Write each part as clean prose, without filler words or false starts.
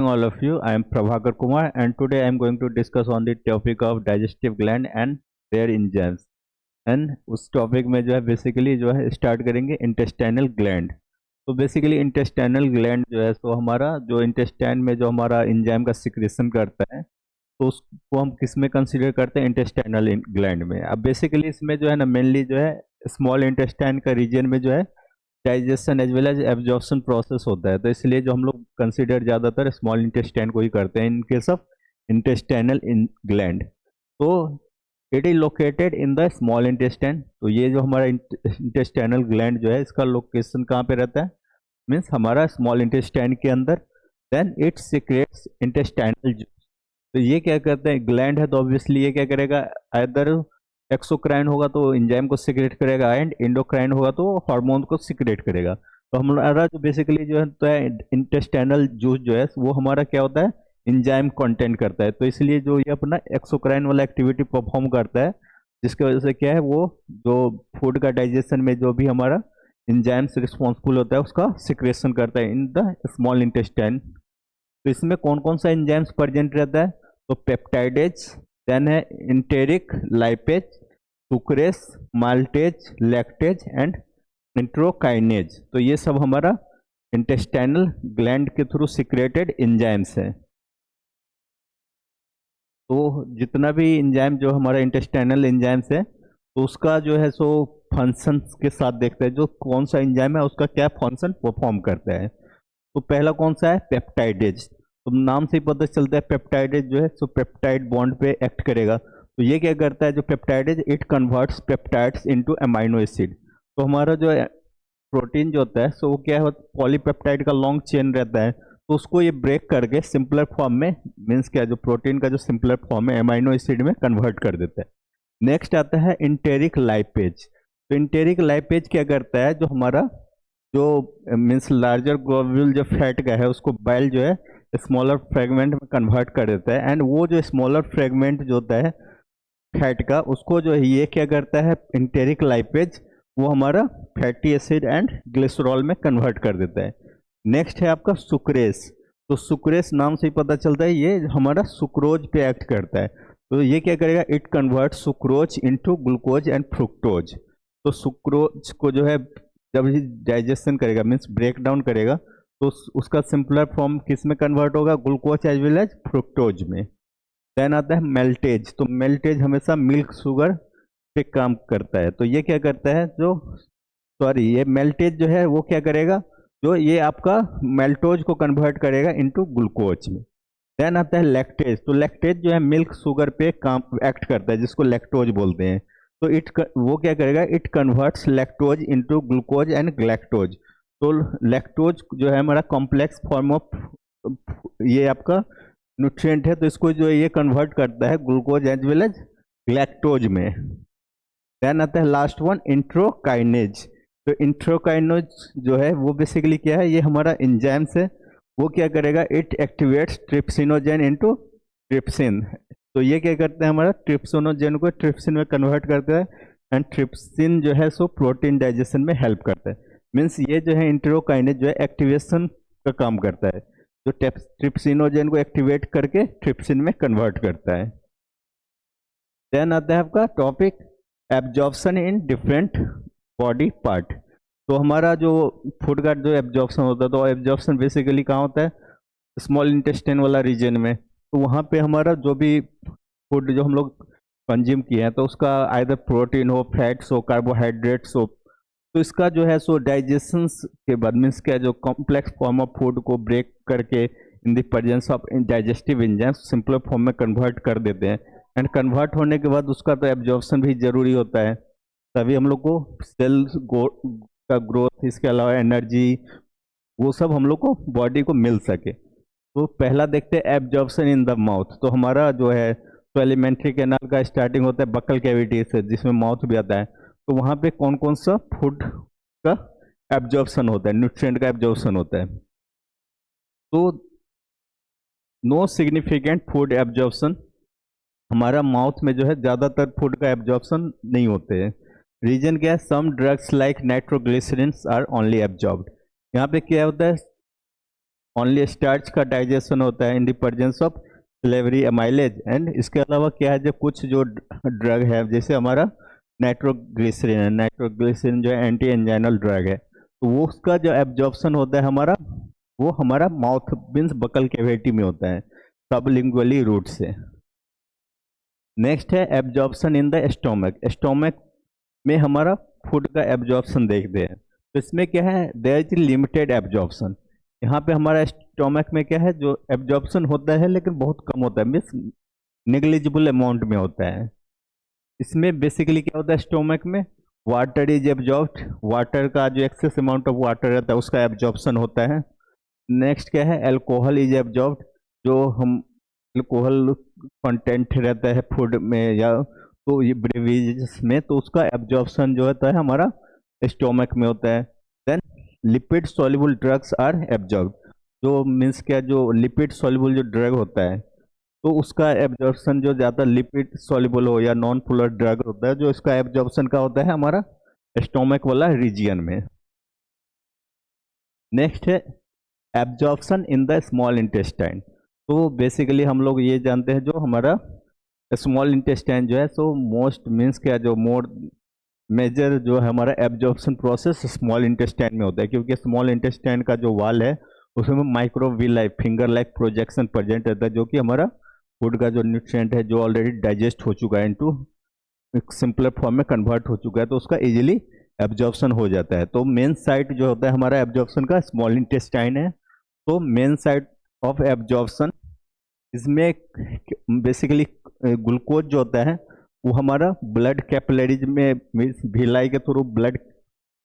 All of you, I am Prabhakar Kumar and today I am going to discuss on the topic of digestive gland and their enzymes. And उस topic में जो है basically जो है start करेंगे intestinal gland. तो basically intestinal gland जो है सो हमारा जो इंटेस्टाइन में जो हमारा एंजाइम का सिक्रेशन करता है, तो उसको हम किस में कंसीडर करते हैं? इंटेस्टाइनल ग्लैंड में। अब बेसिकली इसमें जो है ना मेनली जो है स्मॉल इंटेस्टाइन का रीजन में जो है digestion as well as absorption process होता है, तो इसलिए जो हम लोग कंसीडर ज़्यादातर स्मॉल इंटेस्टाइन को ही करते हैं in case of intestinal gland. तो it is located in the small intestine. तो ये जो हमारा इंटेस्टाइनल ग्लैंड जो है इसका लोकेशन कहाँ पे रहता है? मीन्स हमारा स्मॉल इंटेस्टाइन के अंदर। Then it secretes intestinal juice. तो ये क्या करते हैं? ग्लैंड है तो ऑब्वियसली ये क्या करेगा? आइदर एक्सोक्राइन होगा तो एंजाइम को सिक्रेट करेगा एंड इंडोक्राइन होगा तो हार्मोन को सिक्रेट करेगा। तो हमारा जो बेसिकली जो है तो इंटेस्टाइनल जूस जो है वो हमारा क्या होता है? एंजाइम कंटेंट करता है। तो इसलिए जो ये अपना एक्सोक्राइन वाला एक्टिविटी परफॉर्म करता है, जिसकी वजह से क्या है वो जो फूड का डाइजेशन में जो भी हमारा एंजाइम्स रिस्पॉन्सिबल होता है उसका सिक्रेशन करता है इन द स्मॉल इंटेस्टाइन। तो इसमें कौन कौन सा एंजाइम्स प्रेजेंट रहता है? तो पेप्टाइडेज, देन है enteric lipase, sucrase, maltase, lactase and enterokinase. तो ये सब हमारा इंटेस्टाइनल ग्लैंड के थ्रू सिक्रेटेड एंजाइम्स हैं। तो जितना भी एंजाइम जो हमारा इंटेस्टाइनल एंजाइम्स है तो उसका जो है सो फंक्शंस के साथ देखते हैं जो कौन सा एंजाइम है उसका क्या फंक्शन परफॉर्म करता है। तो पहला कौन सा है? पेप्टाइडेज। तो नाम से ही पता चलता है पेप्टाइडेज जो है सो पेप्टाइड बॉन्ड पे एक्ट करेगा। तो ये क्या करता है जो peptidase? It converts peptides into amino acid. तो हमारा जो प्रोटीन जो होता है सो वो क्या है? पॉलीपेप्टाइड का लॉन्ग चेन रहता है, तो उसको ये ब्रेक करके सिंपलर फॉर्म में, मीन्स क्या, जो प्रोटीन का जो सिंपलर फॉर्म है अमाइनो एसिड में कन्वर्ट कर देता है। नेक्स्ट आता है इंटेरिक लाइपेज। तो इंटेरिक लाइपेज क्या करता है? जो हमारा जो मीन्स लार्जर ग्लोब्यूल जो फैट का है उसको बाइल जो है स्मॉलर फ्रेगमेंट में कन्वर्ट कर देता है, एंड वो जो स्मॉलर फ्रेगमेंट जो होता है फैट का उसको जो है ये क्या करता है? इंटेरिक लाइपेज वो हमारा फैटी एसिड एंड ग्लिसरॉल में कन्वर्ट कर देता है। नेक्स्ट है आपका सुक्रेस। तो सुक्रेस नाम से ही पता चलता है ये हमारा सुक्रोज पे एक्ट करता है। तो ये क्या करेगा? It convert sucrose into glucose and fructose. तो सुक्रोज को जो है जब ये डाइजेशन करेगा मीन्स ब्रेक डाउन करेगा तो उसका सिंपलर फॉर्म किस में कन्वर्ट होगा? Glucose as well as fructose में। देन आता है मेल्टेज। तो मेल्टेज हमेशा मिल्क शुगर पे काम करता है। तो ये क्या करता है? जो ये मेल्टेज जो है वो क्या करेगा? जो ये आपका मेल्टोज को कन्वर्ट करेगा इनटू ग्लूकोज में। देन आता है लैक्टेज। तो लैक्टेज जो है मिल्क शुगर पे काम एक्ट करता है जिसको लैक्टोज बोलते हैं। तो वो क्या करेगा? It converts lactose into glucose and galactose. तो लैक्टोज जो है हमारा कॉम्प्लेक्स फॉर्म ऑफ ये आपका न्यूट्रिएंट है, तो इसको जो ये कन्वर्ट करता है glucose as well as galactose में। देन आता है लास्ट वन इंट्रोकाइनेज। तो इंट्रोकाइनेज जो है वो बेसिकली क्या है? ये हमारा एंजाइम्स है, वो क्या करेगा? It activates trypsinogen into trypsin. तो ये क्या करता है? हमारा ट्रिप्सिनोजेन को ट्रिप्सिन में कन्वर्ट करता है, एंड ट्रिप्सिन जो है सो प्रोटीन डाइजेशन में हेल्प करता है। मीन्स ये जो है इंट्रोकाइनेज जो है एक्टिवेशन का काम करता है, जो ट्रिप्सिनोजेन को एक्टिवेट करके ट्रिप्सिन में कन्वर्ट करता है। देन आता है आपका topic absorption in different body part. तो हमारा जो फूड का जो एब्जॉर्प्शन होता है तो एब्जॉर्प्शन बेसिकली कहाँ होता है? स्मॉल इंटेस्टाइन वाला रीजन में। तो वहाँ पे हमारा जो भी फूड जो हम लोग कंज्यूम किए हैं तो उसका आइदर प्रोटीन हो, फैट्स हो, कार्बोहाइड्रेट्स हो, तो इसका जो है सो डाइजेशन के बाद मीन्स क्या, जो कॉम्प्लेक्स फॉर्म ऑफ फूड को ब्रेक करके in the presence of digestive enzymes simpler form में कन्वर्ट कर देते हैं, एंड कन्वर्ट होने के बाद उसका तो एब्जॉर्प्शन भी जरूरी होता है तभी हम लोग को सेल का ग्रोथ, इसके अलावा एनर्जी, वो सब हम लोग को बॉडी को मिल सके। तो पहला देखते हैं एब्जॉर्प्शन इन द माउथ। तो हमारा जो है तो एलिमेंट्री कैनाल का स्टार्टिंग होता है बक्कल कैविटी से जिसमें माउथ भी आता है। तो वहाँ पे कौन कौन सा फूड का एब्जॉर्प्शन होता है, न्यूट्रिएंट का एब्जॉर्प्शन होता है? तो नो सिग्निफिकेंट फूड एब्जॉर्प्शन। हमारा माउथ में जो है ज़्यादातर फूड का एब्जॉर्प्शन नहीं होते हैं। रीजन क्या है? Some drugs like nitroglycerins are only absorbed. यहाँ पे क्या होता है? ओनली स्टार्च का डाइजेशन होता है in the presence of salivary amylase. And इसके अलावा क्या है, जब कुछ जो ड्रग है जैसे हमारा नाइट्रोग्लिसरीन है, नाइट्रोग्लिसरीन जो है एंटी एंजाइनल ड्रग है, तो वो उसका जो एब्जॉर्प्शन होता है हमारा, वो हमारा माउथ मीन्स बकल कैविटी में होता है, सबलिंगुअली रूट से। नेक्स्ट है absorption in the stomach. Stomach में हमारा फूड का एब्जॉर्प्शन देखते हैं, तो इसमें क्या है, देयर इज लिमिटेड एब्जॉर्प्शन। यहाँ पे हमारा स्टोमक में क्या है, जो एब्जॉर्प्शन होता है लेकिन बहुत कम होता है, मीन्स नेग्लिजिबल अमाउंट में होता है। इसमें बेसिकली क्या होता है, स्टोमक में वाटर इज एब्जॉर्ब्ड, वाटर का जो एक्सेस अमाउंट ऑफ वाटर रहता है उसका एब्जॉर्प्शन होता है। नेक्स्ट क्या है, अल्कोहल इज एब्जॉर्ब्ड, जो हम अल्कोहल कंटेंट रहता है फूड में या तो ये ब्रेवेजेस में, तो उसका एब्जॉर्प्शन जो होता है हमारा स्टोमक में होता है। Then lipid soluble drugs are absorbed, जो मीन्स क्या, जो लिपिड सॉल्युबल जो ड्रग होता है तो उसका एब्जॉर्प्शन जो ज़्यादा लिपिड सॉल्युबल हो या नॉन पोलर ड्रग होता है, जो इसका एब्जॉर्प्शन का होता है हमारा स्टोमक वाला रीजियन में। नेक्स्ट है absorption in the small intestine. तो बेसिकली हम लोग ये जानते हैं जो हमारा स्मॉल इंटेस्टाइन जो है, सो मोस्ट मीन्स क्या, जो मोर मेजर जो है हमारा एब्जॉर्प्शन प्रोसेस स्मॉल इंटेस्टाइन में होता है, क्योंकि स्मॉल इंटेस्टाइन का जो वाल है उसमें microvilli like finger like projection present रहता है, जो कि हमारा फूड का जो न्यूट्रिएंट है जो ऑलरेडी डाइजेस्ट हो चुका है इनटू एक सिंपलर फॉर्म में कन्वर्ट हो चुका है, तो उसका इजीली एब्जॉर्प्शन हो जाता है। तो मेन साइट जो होता है हमारा एब्जॉर्प्शन का स्मॉल इंटेस्टाइन है। तो मेन साइट ऑफ एब्जॉर्प्शन इसमें बेसिकली ग्लूकोज जो होता है वो हमारा ब्लड कैपिलरीज में भिलाई के थ्रू ब्लड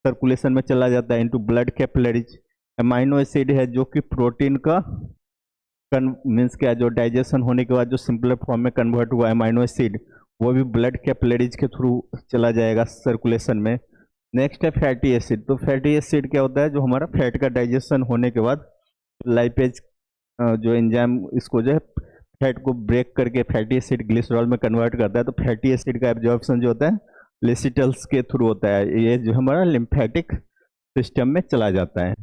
सर्कुलेशन में चला जाता है into blood capillaries. Amino acid है जो कि प्रोटीन का मीन्स क्या, जो डाइजेशन होने के बाद जो सिंपलर फॉर्म में कन्वर्ट हुआ अमाइनो एसिड, वो भी ब्लड कैपिलरीज के थ्रू चला जाएगा सर्कुलेशन में। नेक्स्ट है फैटी एसिड। तो फैटी एसिड क्या होता है, जो हमारा फैट का डाइजेशन होने के बाद लाइपेज जो एंजाइम इसको जो है फैट को ब्रेक करके फैटी एसिड ग्लिसरॉल में कन्वर्ट करता है, तो फैटी एसिड का एब्जॉर्प्शन जो होता है लेसिटल्स के थ्रू होता है, ये जो हमारा लिम्फेटिक सिस्टम में चला जाता है।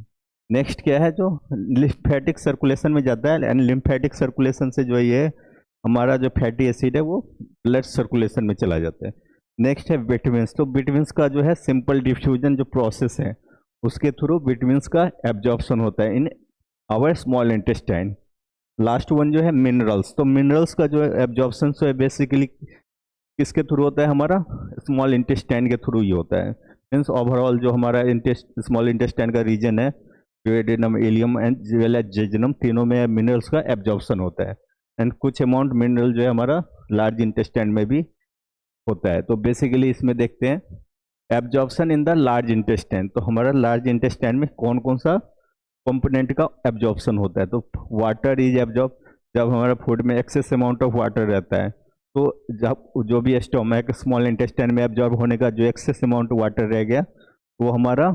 नेक्स्ट क्या है, जो लिम्फेटिक सर्कुलेशन में जाता है, एंड लिम्फेटिक सर्कुलेशन से जो ये हमारा जो फैटी एसिड है वो ब्लड सर्कुलेशन में चला जाता है। नेक्स्ट है विटामिन। तो विटामिन का जो है सिंपल डिफ्यूजन जो प्रोसेस है उसके थ्रू विटामिन का एब्जॉर्प्शन होता है in our small intestine. Last one जो है मिनरल्स। तो मिनरल्स का जो एब्जॉर्प्शन है बेसिकली किसके थ्रू होता है, हमारा स्मॉल इंटेस्टाइन के थ्रू ही होता है। मीन्स ओवरऑल जो हमारा स्मॉल इंटेस्टाइन का रीजन है, ड्यूडेनम, इलियम एंड जेजुनम, तीनों में मिनरल्स का एब्जॉर्प्शन होता है। एंड कुछ अमाउंट मिनरल जो है हमारा लार्ज इंटेस्टाइन में भी होता है। तो बेसिकली इसमें देखते हैं absorption in the large intestine. तो हमारा लार्ज इंटेस्टाइन में कौन कौन सा कंपोनेंट का एब्जॉर्प्शन होता है। तो वाटर इज एब्जॉर्ब, जब हमारा फूड में एक्सेस अमाउंट ऑफ वाटर रहता है, तो जब जो भी स्टोमक स्मॉल इंटेस्टाइन में एब्जॉर्ब होने का जो एक्सेस अमाउंट वाटर रह गया वो हमारा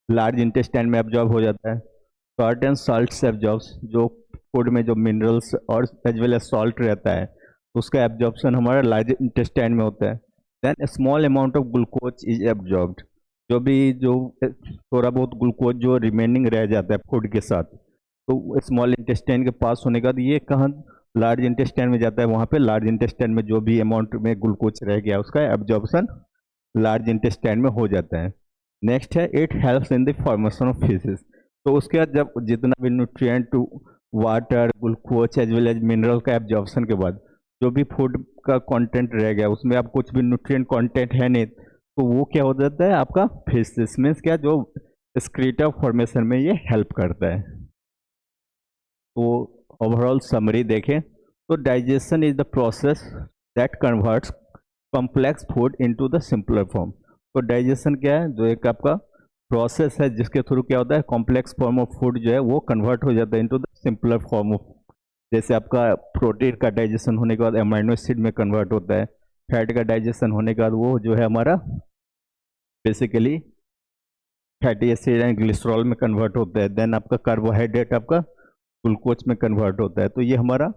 लार्ज इंटेस्टाइन में एब्जॉर्ब हो जाता है। सॉल्ट एंड साल्ट्स एब्जॉर्ब्स, जो फूड में जो मिनरल्स और एज वेल एज सॉल्ट रहता है उसका एब्जॉर्प्शन हमारा लार्ज इंटेस्टाइन में होता है। Then small amount of glucose is absorbed, जो भी जो थोड़ा बहुत ग्लूकोज जो रिमेनिंग रह जाता है फूड के साथ, तो स्मॉल इंटेस्टाइन के पास होने का ये कहाँ लार्ज इंटेस्टाइन में जाता है, वहाँ पे लार्ज इंटेस्टाइन में जो भी अमाउंट में ग्लूकोज रह गया उसका एब्जॉर्प्शन लार्ज इंटेस्टाइन में हो जाता है। नेक्स्ट है it helps in the formation of faeces. तो उसके बाद जब जितना भी nutrient water glucose as well as mineral का एब्जॉर्प्शन के बाद जो भी फूड का कंटेंट रह गया उसमें आप कुछ भी न्यूट्रिएंट कंटेंट है नहीं, तो वो क्या हो जाता है आपका फिशेस, मीन्स क्या, जो स्क्रीटा फॉर्मेशन में ये हेल्प करता है। तो ओवरऑल समरी देखें तो digestion is the process that converts complex food into the simpler form. तो डाइजेशन क्या है, जो एक आपका प्रोसेस है जिसके थ्रू क्या होता है कॉम्प्लेक्स फॉर्म ऑफ फूड जो है वो कन्वर्ट हो जाता है into the simpler form of, जैसे आपका प्रोटीन का डाइजेशन होने के बाद अमाइनो एसिड में कन्वर्ट होता है, फैट का डाइजेशन होने के बाद वो जो है हमारा basically fatty acid and glycerol में कन्वर्ट होता है, देन आपका कार्बोहाइड्रेट आपका ग्लूकोज में कन्वर्ट होता है। तो ये हमारा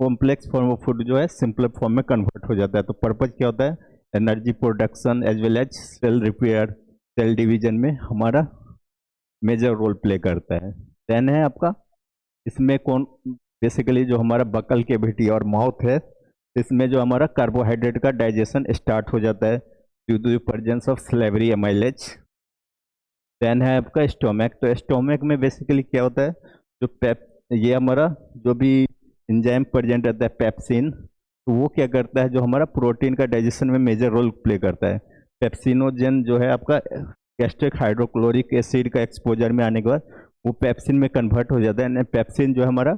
कॉम्प्लेक्स फॉर्म ऑफ फूड जो है सिंपलर फॉर्म में कन्वर्ट हो जाता है। तो पर्पज क्या होता है, energy production as well as cell repair, cell division में हमारा मेजर रोल प्ले करता है। देन है आपका इसमें कौन बेसिकली जो हमारा बकल कैविटी और माउथ है, इसमें जो हमारा कार्बोहाइड्रेट का डाइजेशन स्टार्ट हो जाता है due to the presence of salivary amylase. Then है आपका स्टोमक। तो स्टोमक में बेसिकली क्या होता है, जो पेप ये हमारा जो भी एंजाइम प्रेजेंट रहता है पेप्सिन, तो वो क्या करता है, जो हमारा प्रोटीन का डाइजेशन में मेजर रोल प्ले करता है। पेप्सिनोजेन जो है आपका गैस्ट्रिक हाइड्रोक्लोरिक एसिड का एक्सपोजर में आने के बाद वो पेप्सिन में कन्वर्ट हो जाता है, एंड पेप्सिन जो है हमारा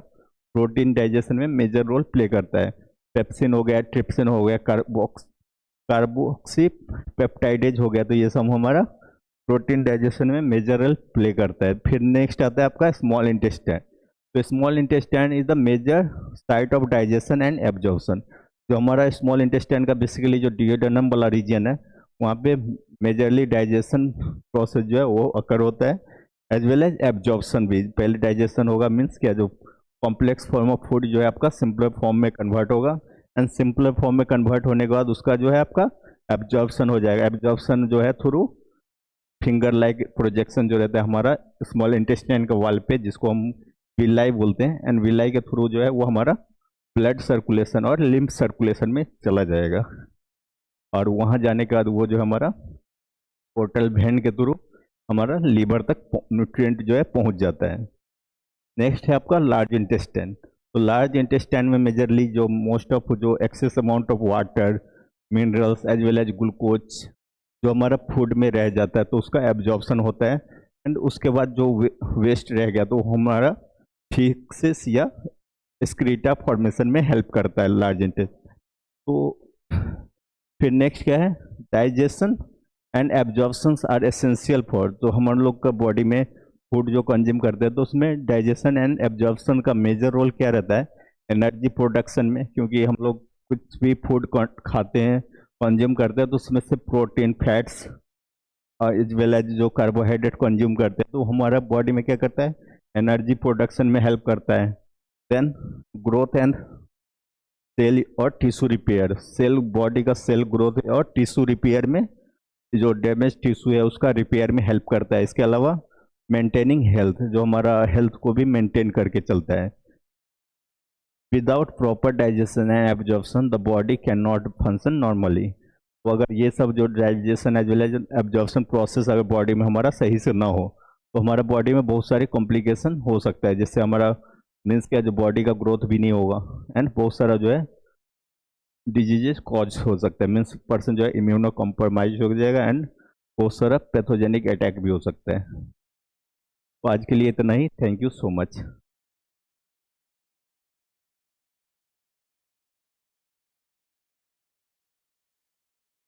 प्रोटीन डाइजेशन में मेजर रोल प्ले करता है। पेप्सिन हो गया, ट्रिप्सिन हो गया, कार्बोक्सी पेप्टाइडेज हो गया, तो ये सब हमारा प्रोटीन डाइजेशन में मेजर रोल प्ले करता है। फिर नेक्स्ट आता है आपका स्मॉल इंटेस्टाइन। तो small intestine is the major site of digestion and absorption. जो हमारा स्मॉल इंटेस्टाइन का बेसिकली जो डिओडेनम वाला रीजन है, वहाँ पे मेजरली डाइजेशन प्रोसेस जो है वो अकर होता है, एज वेल एज एब्जॉर्प्शन भी। पहले डाइजेशन होगा, मीन्स क्या, जो कॉम्प्लेक्स फॉर्म ऑफ फूड जो है आपका सिंपलर फॉर्म में कन्वर्ट होगा, एंड सिंपलर फॉर्म में कन्वर्ट होने के बाद उसका जो है आपका एब्जॉर्प्शन हो जाएगा। एब्जॉर्प्शन जो है थ्रू फिंगर लाइक प्रोजेक्शन जो रहता है हमारा स्मॉल इंटेस्टाइन का वॉल पे, जिसको हम विलाई बोलते हैं, एंड विलाई के थ्रू जो है वो हमारा ब्लड सर्कुलेशन और लिम्फ सर्कुलेशन में चला जाएगा, और वहाँ जाने के बाद वो जो हमारा पोर्टल वेन के थ्रू हमारा लीवर तक न्यूट्रिएंट जो है पहुँच जाता है। नेक्स्ट है आपका लार्ज इंटेस्टाइन। तो लार्ज इंटेस्टाइन में मेजरली जो मोस्ट ऑफ जो excess amount of water, minerals as well as glucose जो हमारा फूड में रह जाता है, तो उसका एब्जॉर्प्शन होता है, एंड उसके बाद जो वेस्ट रह गया तो हमारा फीसेस या एक्रीटा फॉर्मेशन में हेल्प करता है लार्ज इंटेस्टाइन। तो फिर नेक्स्ट क्या है, digestion and absorptions are essential for, तो हम लोग का बॉडी में फूड जो कंज्यूम करते हैं तो उसमें डाइजेशन एंड एब्जॉर्प्शन का मेजर रोल क्या रहता है, एनर्जी प्रोडक्शन में। क्योंकि हम लोग कुछ भी फूड खाते हैं, कंज्यूम करते हैं, तो उसमें से protein, fats as well as जो कार्बोहाइड्रेट कंज्यूम करते हैं, तो हमारा बॉडी में क्या करता है, एनर्जी प्रोडक्शन में हेल्प करता है। देन ग्रोथ एंड सेल और टिश्यू रिपेयर, सेल बॉडी का सेल ग्रोथ और टिश्यू रिपेयर में, जो डैमेज टिश्यू है उसका रिपेयर में हेल्प करता है। इसके अलावा मेंटेनिंग हेल्थ, जो हमारा हेल्थ को भी मेंटेन करके चलता है। Without proper digestion and absorption the body can not function normally. तो अगर ये सब जो digestion as well as absorption process अगर बॉडी में हमारा सही से ना हो, तो हमारा बॉडी में बहुत सारी कॉम्प्लिकेशन हो सकता है, जिससे हमारा मीन्स क्या, जो बॉडी का ग्रोथ भी नहीं होगा, एंड बहुत सारा जो है डिजीजेस कॉज हो सकता है, मीन्स पर्सन जो है इम्यूनो कॉम्प्रोमाइज हो जाएगा, एंड बहुत सारा पैथोजेनिक अटैक भी हो सकता है। तो आज के लिए इतना ही। Thank you so much.